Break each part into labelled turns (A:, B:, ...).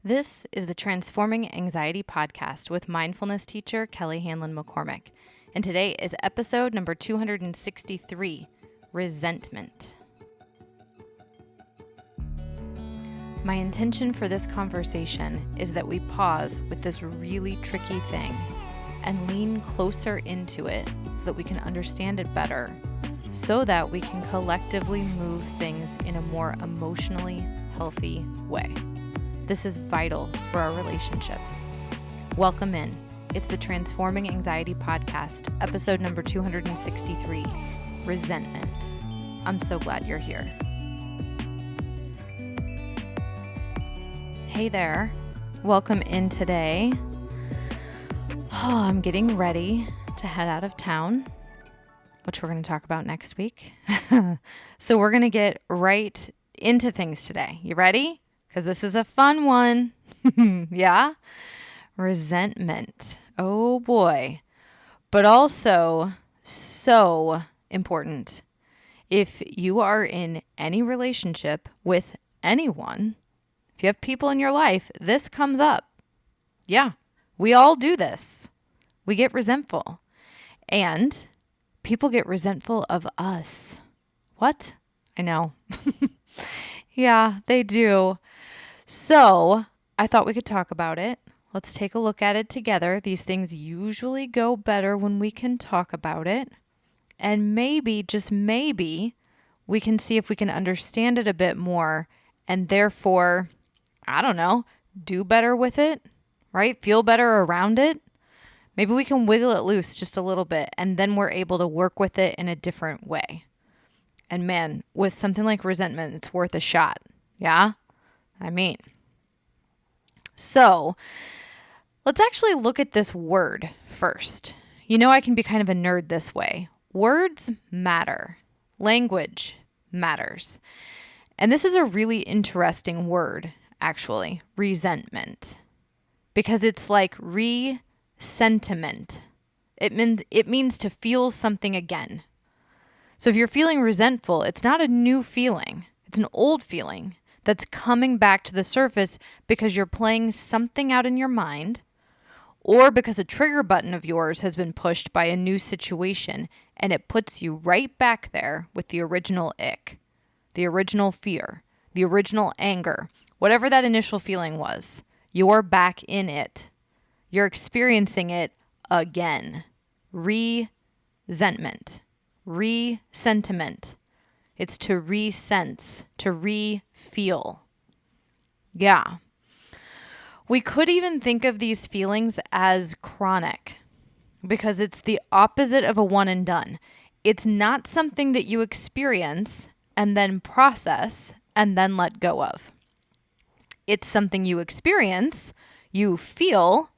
A: This is the Transforming Anxiety podcast with mindfulness teacher Kelly Hanlon McCormick. And today is episode number 263, Resentment. My intention for this conversation is that we pause with this really tricky thing and lean closer into it so that we can understand it better, so that we can collectively move things in a more emotionally healthy way. This is vital for our relationships. Welcome in. It's the Transforming Anxiety podcast, episode number 263, Resentment. I'm so glad you're here. Hey there. Welcome in today. I'm getting ready to head out of town, which we're going to talk about next week. So we're going to get right into things today. You ready? Because this is a fun one. Yeah? Resentment. Oh boy. But also so important. If you are in any relationship with anyone, if you have people in your life, this comes up. Yeah, we all do this. We get resentful. And people get resentful of us. What? I know. Yeah, they do. So I thought we could talk about it. Let's take a look at it together. These things usually go better when we can talk about it. And maybe, just maybe, we can see if we can understand it a bit more and therefore, I don't know, do better with it, right? Feel better around it. Maybe we can wiggle it loose just a little bit and then we're able to work with it in a different way. And man, with something like resentment, it's worth a shot. Yeah? So let's actually look at this word first. You know, I can be kind of a nerd this way. Words matter. Language matters. And this is a really interesting word, actually, resentment, because it's like re-sentiment. It means to feel something again. So if you're feeling resentful, it's not a new feeling. It's an old feeling that's coming back to the surface because you're playing something out in your mind or because a trigger button of yours has been pushed by a new situation and it puts you right back there with the original ick, the original fear, the original anger, whatever that initial feeling was. You're back in it. You're experiencing it again. Resentment, re-sentiment. It's to re-sense, to re-feel. Yeah. We could even think of these feelings as chronic because it's the opposite of a one and done. It's not something that you experience and then process and then let go of. It's something you experience, you feel,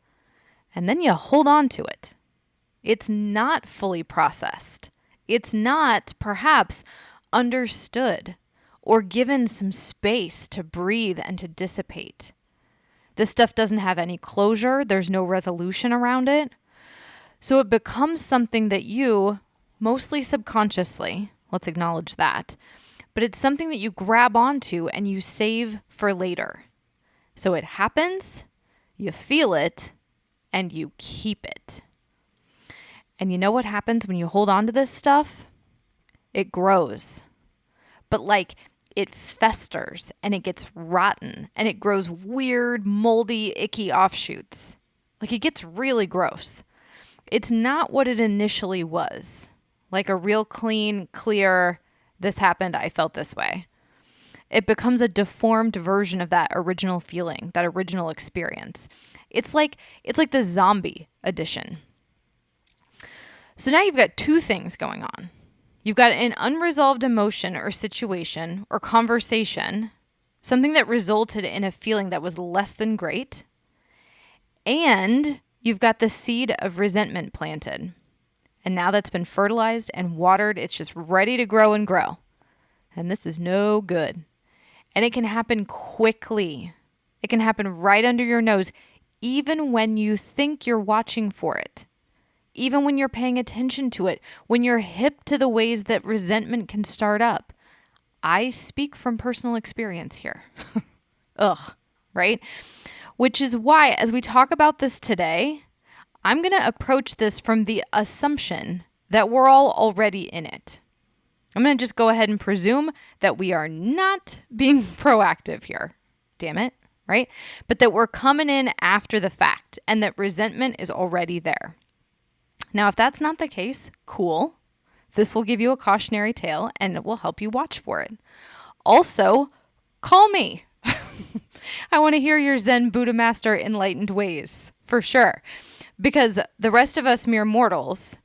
A: and then you hold on to it. It's not fully processed. It's not perhaps understood or given some space to breathe and to dissipate. This stuff doesn't have any closure. There's no resolution around it. So it becomes something that you, mostly subconsciously, let's acknowledge that, but it's something that you grab onto and you save for later. So it happens, you feel it, and you keep it. And you know what happens when you hold on to this stuff? It grows. But like it festers and it gets rotten and it grows weird, moldy, icky offshoots. Like it gets really gross. It's not what it initially was. Like a real clean, clear, this happened, I felt this way. It becomes a deformed version of that original feeling, that original experience. It's like the zombie edition. So now you've got two things going on. You've got an unresolved emotion or situation or conversation, something that resulted in a feeling that was less than great, and you've got the seed of resentment planted. And now that's been fertilized and watered, it's just ready to grow and grow. And this is no good. And it can happen quickly. It can happen right under your nose, even when you think you're watching for it. Even when you're paying attention to it, when you're hip to the ways that resentment can start up. I speak from personal experience here. Ugh, right? which is why, as we talk about this today, I'm going to approach this from the assumption that we're all already in it. I'm going to just go ahead and presume that we are not being proactive here. Damn it, right? But that we're coming in after the fact and that resentment is already there. Now, if that's not the case, cool. This will give you a cautionary tale and it will help you watch for it. Also, call me. I want to hear your Zen Buddha master enlightened ways, for sure. Because the rest of us mere mortals,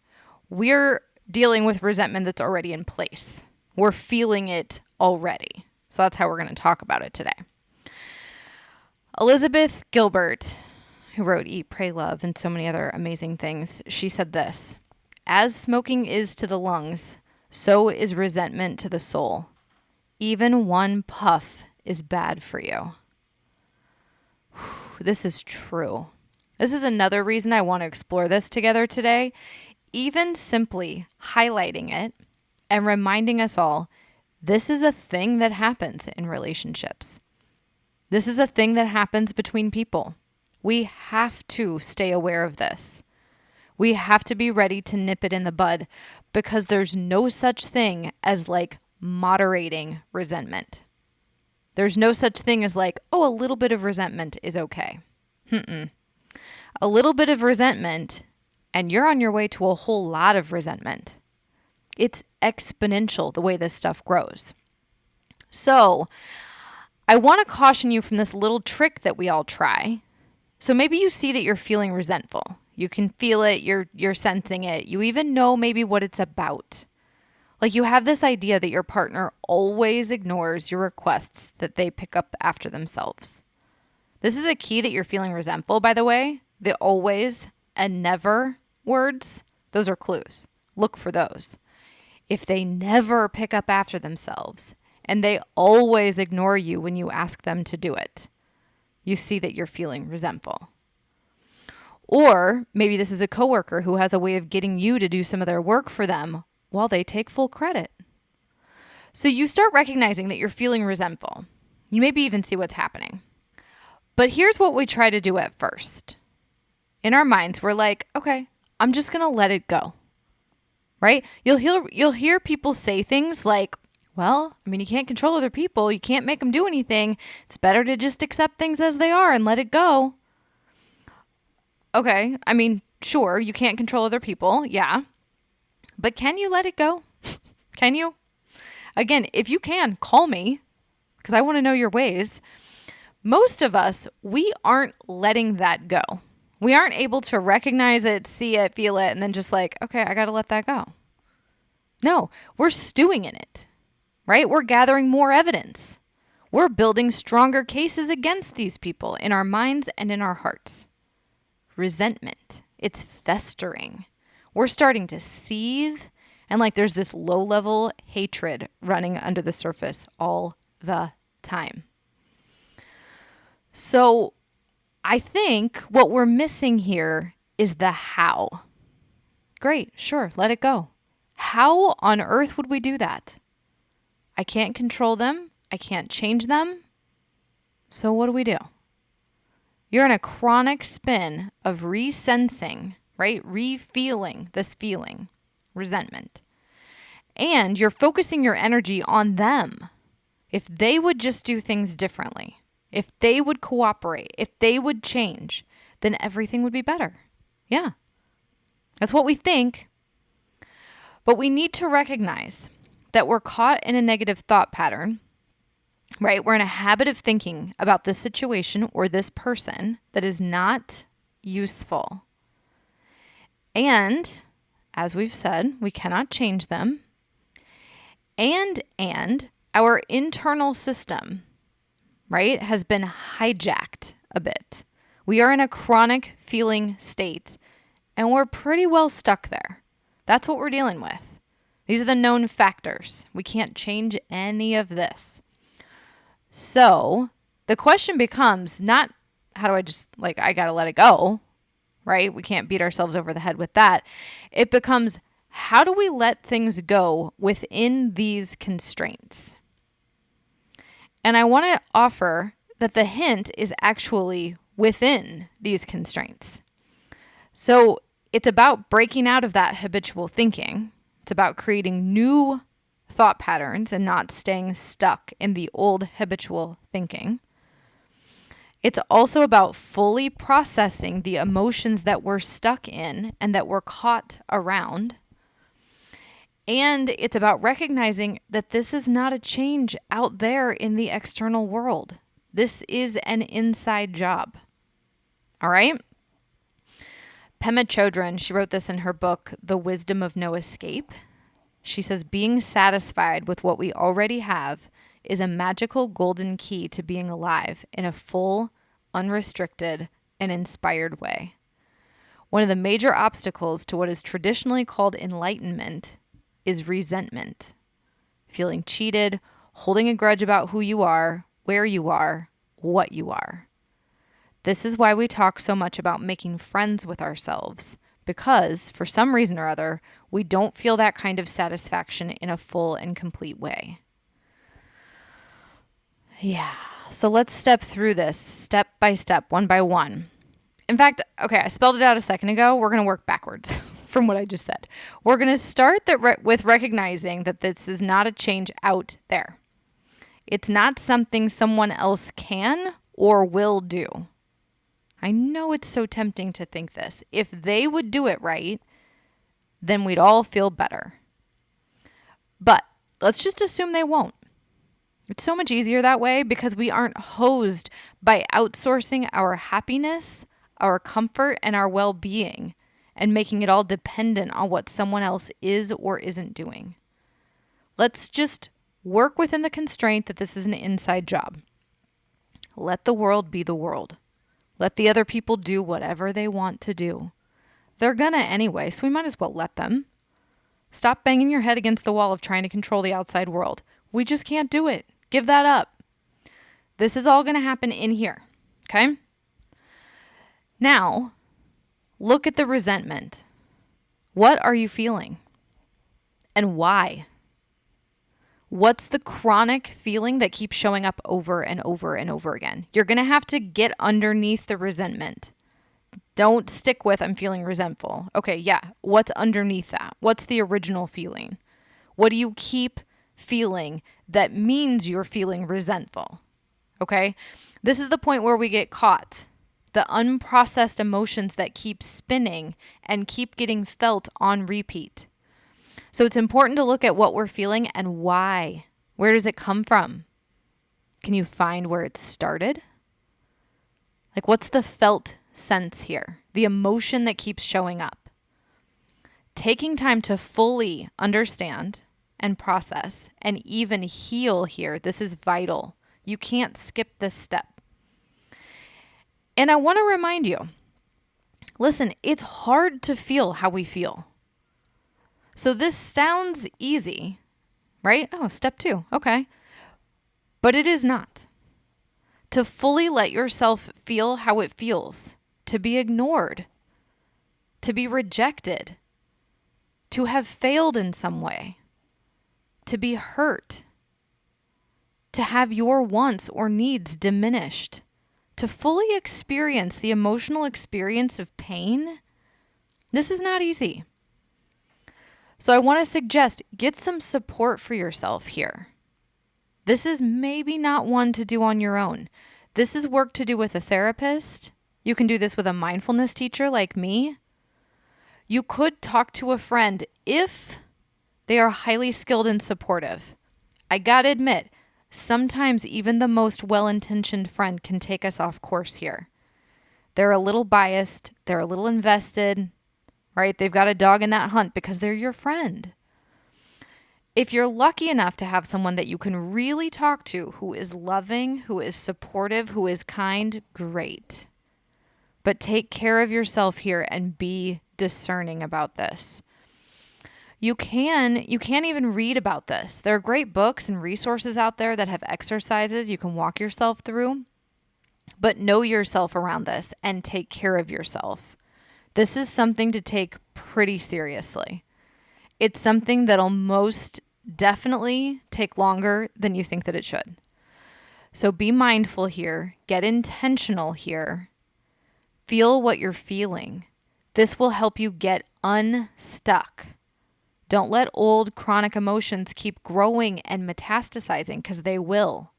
A: we're dealing with resentment that's already in place. We're feeling it already. So that's how we're going to talk about it today. Elizabeth Gilbert, who wrote Eat, Pray, Love, and so many other amazing things, she said this: as smoking is to the lungs, so is resentment to the soul. Even one puff is bad for you. This is true. This is another reason I want to explore this together today. Even simply highlighting it and reminding us all, this is a thing that happens in relationships. This is a thing that happens between people. We have to stay aware of this. We have to be ready to nip it in the bud because there's no such thing as like moderating resentment. There's no such thing as like, oh, a little bit of resentment is okay. A little bit of resentment and you're on your way to a whole lot of resentment. It's exponential the way this stuff grows. So I want to caution you from this little trick that we all try. So maybe you see that you're feeling resentful. You can feel it, you're sensing it. You even know maybe what it's about. Like you have this idea that your partner always ignores your requests that they pick up after themselves. This is a key that you're feeling resentful, by the way. The always and never words, those are clues. Look for those. If they never pick up after themselves and they always ignore you when you ask them to do it, you see that you're feeling resentful. Or maybe this is a coworker who has a way of getting you to do some of their work for them while they take full credit. So you start recognizing that you're feeling resentful. You maybe even see what's happening. But here's what we try to do at first. In our minds, we're like, okay, I'm just going to let it go. Right? You'll hear people say things like, well, I mean, you can't control other people. You can't make them do anything. It's better to just accept things as they are and let it go. Okay, I mean, sure, you can't control other people. Yeah. But can you let it go? Can you? Again, if you can, call me because I want to know your ways. Most of us, we aren't letting that go. We aren't able to recognize it, see it, feel it, and then just like, okay, I got to let that go. No, we're stewing in it, right? We're gathering more evidence. We're building stronger cases against these people in our minds and in our hearts. Resentment, it's festering. We're starting to seethe, and like there's this low-level hatred running under the surface all the time. So I think what we're missing here is the how. Great, sure, let it go. How on earth would we do that? I can't control them. I can't change them. So what do? You're in a chronic spin of resensing, right? Re-feeling this feeling, resentment. And you're focusing your energy on them. If they would just do things differently, if they would cooperate, if they would change, then everything would be better. Yeah. That's what we think. But we need to recognize that we're caught in a negative thought pattern, right? We're in a habit of thinking about this situation or this person that is not useful. And as we've said, we cannot change them. And our internal system, right, has been hijacked a bit. We are in a chronic feeling state, and we're pretty well stuck there. That's what we're dealing with. These are the known factors. We can't change any of this. So the question becomes not, how do I just, like, I got to let it go, right? We can't beat ourselves over the head with that. It becomes, how do we let things go within these constraints? And I want to offer that the hint is actually within these constraints. So it's about breaking out of that habitual thinking. It's about creating new thought patterns and not staying stuck in the old habitual thinking. It's also about fully processing the emotions that we're stuck in and that we're caught around. And it's about recognizing that this is not a change out there in the external world. This is an inside job. All right? Pema Chodron, she wrote this in her book, The Wisdom of No Escape. She says, being satisfied with what we already have is a magical golden key to being alive in a full, unrestricted, and inspired way. One of the major obstacles to what is traditionally called enlightenment is resentment. Feeling cheated, holding a grudge about who you are, where you are, what you are. This is why we talk so much about making friends with ourselves, because for some reason or other, we don't feel that kind of satisfaction in a full and complete way. Yeah, so let's step through this step by step, one by one. In fact, okay, I spelled it out a second ago. We're going to work backwards from what I just said. We're going to start with recognizing that this is not a change out there. It's not something someone else can or will do. I know it's so tempting to think this. If they would do it right, then we'd all feel better. But let's just assume they won't. It's so much easier that way because we aren't hosed by outsourcing our happiness, our comfort, and our well-being and making it all dependent on what someone else is or isn't doing. Let's just work within the constraint that this is an inside job. Let the world be the world. Let the other people do whatever they want to do. They're gonna anyway, so we might as well let them. Stop banging your head against the wall of trying to control the outside world. We just can't do it. Give that up. This is all gonna happen in here, okay? Now, look at the resentment. What are you feeling? And why? What's the chronic feeling that keeps showing up over and over and over again? You're going to have to get underneath the resentment. Don't stick with, I'm feeling resentful. Okay, yeah. What's underneath that? What's the original feeling? What do you keep feeling that means you're feeling resentful? Okay? This is the point where we get caught. The unprocessed emotions that keep spinning and keep getting felt on repeat. So it's important to look at what we're feeling and why. Where does it come from? Can you find where it started? Like, what's the felt sense here? The emotion that keeps showing up. Taking time to fully understand and process and even heal here. This is vital. You can't skip this step. And I want to remind you, listen, it's hard to feel how we feel. So this sounds easy, right? Oh, step 2. Okay. But it is not. To fully let yourself feel how it feels, to be ignored, to be rejected, to have failed in some way, to be hurt, to have your wants or needs diminished, to fully experience the emotional experience of pain. This is not easy. So I want to suggest get some support for yourself here. This is maybe not one to do on your own. This is work to do with a therapist. You can do this with a mindfulness teacher like me. You could talk to a friend if they are highly skilled and supportive. I gotta admit, sometimes even the most well-intentioned friend can take us off course here. They're a little biased. They're a little invested. Right? They've got a dog in that hunt because they're your friend. If you're lucky enough to have someone that you can really talk to who is loving, who is supportive, who is kind, great. But take care of yourself here and be discerning about this. You can't even read about this. There are great books and resources out there that have exercises you can walk yourself through. But know yourself around this and take care of yourself. This is something to take pretty seriously. It's something that'll most definitely take longer than you think that it should. So be mindful here, get intentional here, Feel what you're feeling. This will help you get unstuck. Don't let old chronic emotions keep growing and metastasizing, because they will.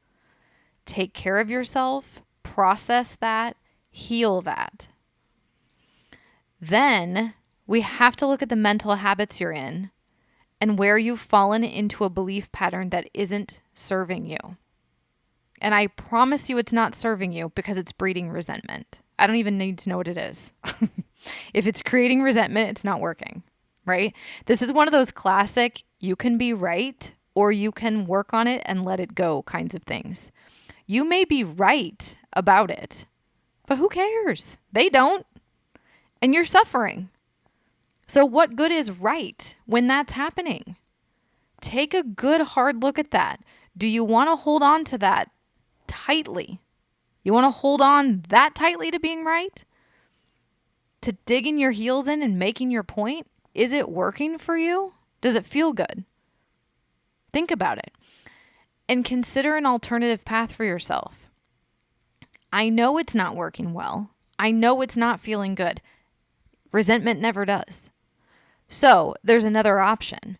A: Take care of yourself, process that, heal that. Then we have to look at the mental habits you're in and where you've fallen into a belief pattern that isn't serving you. And I promise you it's not serving you, because it's breeding resentment. I don't even need to know what it is. If it's creating resentment, it's not working, right? This is one of those classic, you can be right or you can work on it and let it go kinds of things. You may be right about it, but who cares? They don't. And you're suffering. So what good is right when that's happening? Take a good hard look at that. Do you want to hold on to that tightly? You want to hold on that tightly to being right? To digging your heels in and making your point? Is it working for you? Does it feel good? Think about it and consider an alternative path for yourself. I know it's not working well. I know it's not feeling good. Resentment never does. So there's another option.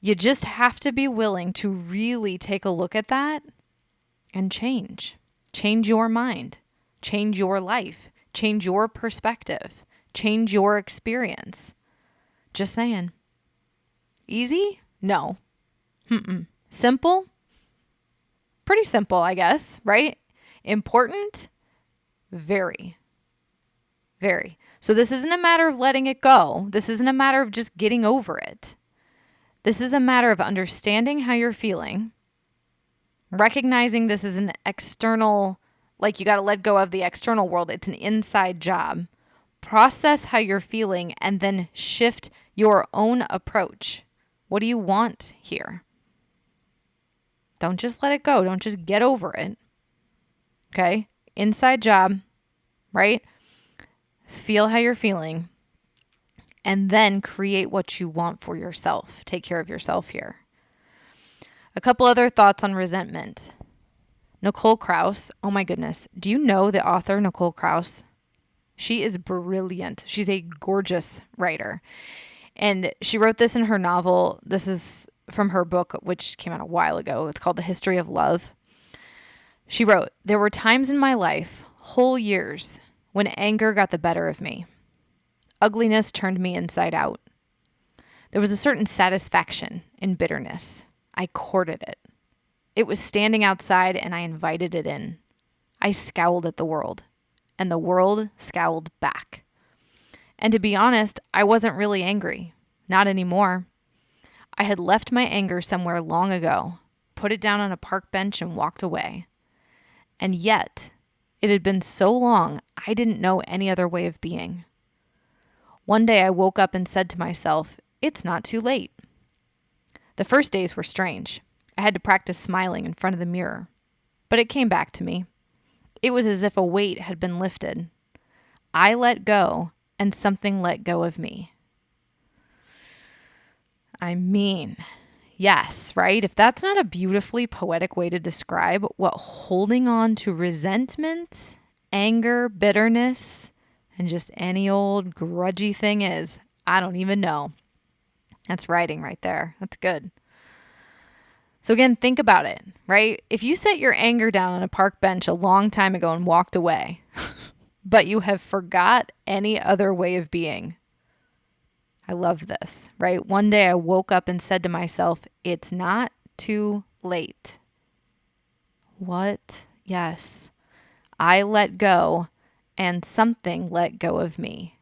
A: You just have to be willing to really take a look at that and change. Change your mind. Change your life. Change your perspective. Change your experience. Just saying. Easy? No. Simple? Pretty simple, I guess, right? Important? Very. Very. So this isn't a matter of letting it go. This isn't a matter of just getting over it. This is a matter of understanding how you're feeling, recognizing this is an external, like you got to let go of the external world. It's an inside job. Process how you're feeling and then shift your own approach. What do you want here? Don't just let it go. Don't just get over it. Okay? Inside job, right? Feel how you're feeling and then create what you want for yourself. Take care of yourself here. A couple other thoughts on resentment. Nicole Krauss. Oh my goodness. Do you know the author, Nicole Krauss? She is brilliant. She's a gorgeous writer. And she wrote this in her novel. This is from her book, which came out a while ago. It's called The History of Love. She wrote, "There were times in my life, whole years, when anger got the better of me. Ugliness turned me inside out. There was a certain satisfaction in bitterness. I courted it. It was standing outside and I invited it in. I scowled at the world, and the world scowled back. And to be honest, I wasn't really angry. Not anymore. I had left my anger somewhere long ago, put it down on a park bench and walked away. And yet, it had been so long, I didn't know any other way of being. One day I woke up and said to myself, it's not too late. The first days were strange. I had to practice smiling in front of the mirror. But it came back to me. It was as if a weight had been lifted. I let go, and something let go of me." I mean, yes, right? If that's not a beautifully poetic way to describe what holding on to resentment, anger, bitterness, and just any old grudgy thing is, I don't even know. That's writing right there. That's good. So again, think about it, right? If you set your anger down on a park bench a long time ago and walked away, but you have forgot any other way of being. I love this, right? One day I woke up and said to myself, it's not too late. What? Yes. I let go and something let go of me.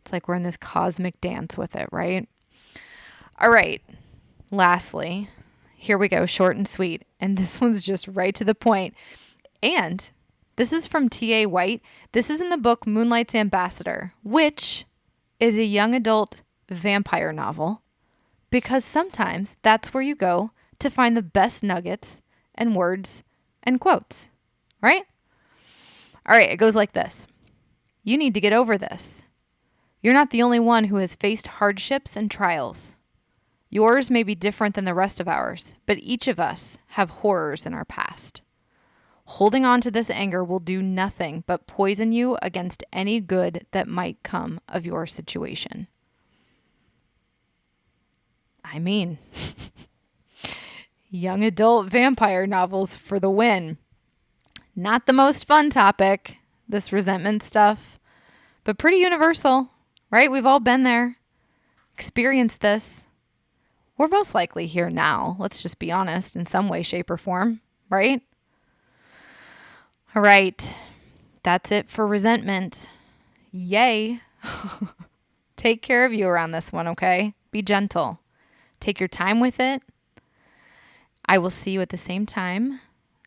A: It's like we're in this cosmic dance with it, right? All right. Lastly, here we go, short and sweet. And this one's just right to the point. And this is from T.A. White. This is in the book Moonlight's Ambassador, which is a young adult vampire novel, because sometimes that's where you go to find the best nuggets and words and quotes, right? All right, it goes like this. You need to get over this. You're not the only one who has faced hardships and trials. Yours may be different than the rest of ours, but each of us have horrors in our past. Holding on to this anger will do nothing but poison you against any good that might come of your situation. I mean, young adult vampire novels for the win. Not the most fun topic, this resentment stuff, but pretty universal, right? We've all been there, experienced this. We're most likely here now, let's just be honest, in some way, shape, or form, right? All right, that's it for resentment. Yay. Take care of you around this one, okay? Be gentle. Take your time with it. I will see you at the same time,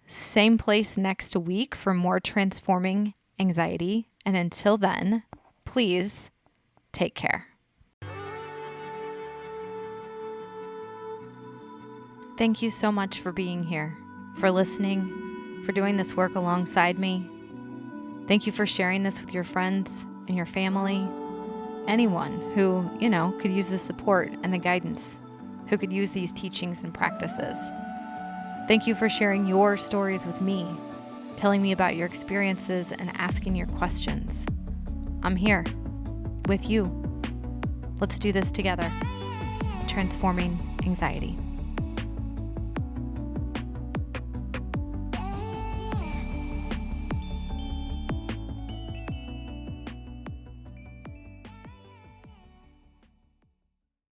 A: same place next week for more transforming anxiety. And until then, please take care. Thank you so much for being here, for listening, for doing this work alongside me. Thank you for sharing this with your friends and your family, anyone who, could use the support and the guidance, who could use these teachings and practices. Thank you for sharing your stories with me, telling me about your experiences and asking your questions. I'm here with you. Let's do this together. Transforming anxiety.